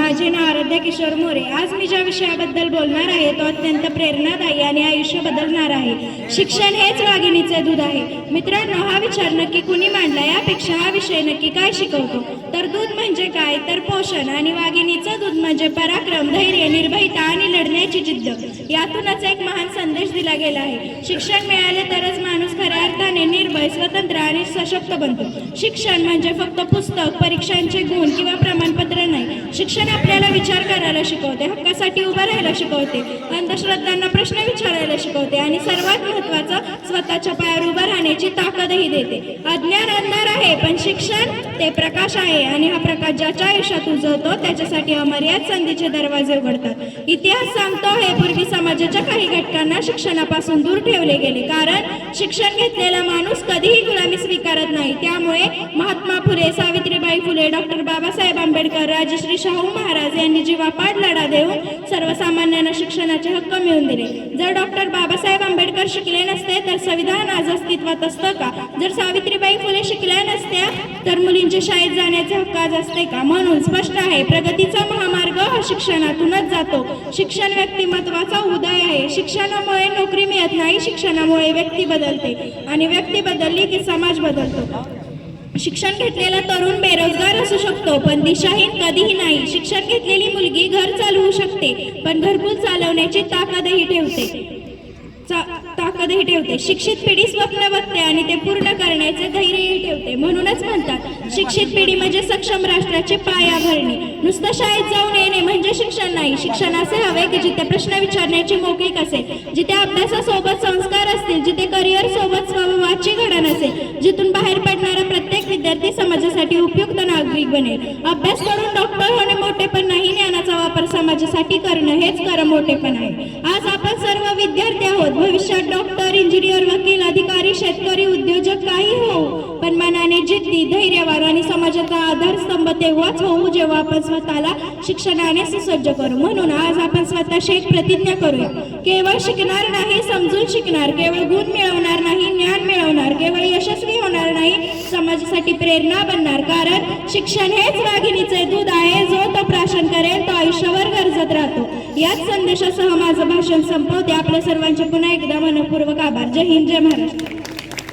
माझे नाव आराध्या किशोर मोरे. आज मी ज्या विषयाबद्दल बोलणार आहे तो अत्यंत प्रेरणादायी आणि आयुष्य बदलणार आहे. शिक्षण हेच वाघिणीचे दूध आहे. मित्रांनो, हा विचार नक्की कुणी मांडला यापेक्षा हा विषय नक्की काय शिकवतो? तर दूध म्हणजे काय तर पोषण, आणि वाघिणीचं दूध म्हणजे पराक्रम, धैर्य, निर्भयता आणि लढण्याची जिद्द. यातूनच एक महान संदेश दिला गेला आहे. शिक्षण मिळाले तरच माणूस खऱ्या अर्थाने निर्भय, स्वतंत्र आणि सशक्त बनतो. शिक्षण म्हणजे फक्त पुस्तक, परीक्षांचे गुण किंवा प्रमाणपत्र नाही. शिक्षण आपल्याला विचार करायला शिकवते, हक्कासाठी उभं राहायला शिकवते, अंधश्रद्धांना प्रश्न विचारायला शिकवते आणि सर्वात महत्त्वाचं स्वतःच्या पायावर उभं राहण्याची ताकदही देते. अज्ञान अंधार आहे, पण शिक्षण ते प्रकाश आहे, आणि हा प्रकाश ज्याच्या आयुष्यात उजळतो त्याच्यासाठी अमर्याद संधीचे दरवाजे उघडतात. इतिहास सांगतो आहे, पूर्वी समाजाच्या काही घटकांना शिक्षणापासून दूर ठेवले गेले, कारण शिक्षण घेतलेला माणूस कधीही गुलामी स्वीकारत नाही. त्यामुळे महात्मा फुले, सावित्रीबाई फुले, डॉक्टर बाबासाहेब आंबेडकर, राजश्री शाहू महाराज यांनी जीवापाड लढा देऊन सर्वसामान्यांना शिक्षणाचे हक्क मिळवून दिले. जर डॉक्टर बाबासाहेब आंबेडकर शिकले नसते तर संविधान आज अस्तित्वात असतं का? जर सावित्रीबाई फुले शिकल्या नसत्या तर मुलींचे शाळेत जाण्याचे हक्क आज असते का? म्हणून स्पष्ट आहे, प्रगतीचा महामार्ग हा शिक्षणातूनच जातो. शिक्षण व्यक्तिमत्वाचा उदय आहे. शिक्षणामुळे नोकरी मिळत नाही, शिक्षणामुळे व्यक्ती बदलते, आणि व्यक्ती बदलली की समाज बदलतो. शिक्षण घेतलेला तरुण बेरोजगार असू शकतो, पण दिशाहीन कधीही नाही. शिक्षण घेतलेली मुलगी घर चालवू शकते, पण घरकुल चालवण्याची ताकदही ठेवते. शिक्षित पिढी स्वप्न बघते आणि ते पूर्ण करण्याचे धैर्यही ठेवते. म्हणूनच म्हणतात, शिक्षित पिढी म्हणजे सक्षम राष्ट्राची पायाभरणी. नुसतं शाळेत जाऊन येणे म्हणजे शिक्षण नाही. शिक्षण असे हवे की जिथे प्रश्न विचारण्याची मोकळीक असेल, जिथे अभ्यासासोबत संस्कार असतील, जिथे करिअर सोबत स्वभावाची घडण असेल, जिथून बाहेर पडणारा प्रत्येक विद्यार्थी समाजासाठी उपयुक्त नागरिक बनेल. अभ्यास करून डॉक्टर होणे मोठेपण नाही, ज्ञानाचा वापर समाजासाठी करणं हेच खरं मोठेपण आहे. आज आपण सर्व विद्यार्थी आहोत. भविष्यात डॉक्टर, इंजिनियर, वकील, अधिकारी, शेतकरी, उद्योजक काही होऊ, पण मनाने जिद्दी, धैर्यवान आणि समाजाचा आधारस्तंभ तेव्हाच होऊ जेव्हा आपण स्वतःला शिक्षणाने सुसज्ज करू. म्हणून आज आपण स्वतःशी एक प्रतिज्ञा करूया. केवळ शिकणार नाही, समजून शिकणार. केवळ गुण मिळवणार नाही, ज्ञान मिळवणार. केवळ यशस्वी होणार नाही, समाजासाठी प्रेरणा बनणार. कारण शिक्षण हेच वाघिणीचे दूध आहे. जो तो प्राशन करेल तो आयुष्यभर गरजत राहतो. याच संदेशासह माझं भाषण संपवते. आपल्या सर्वांचे पुन्हा एकदा मनपूर्वक आभार. जय हिंद, जय महाराष्ट्र.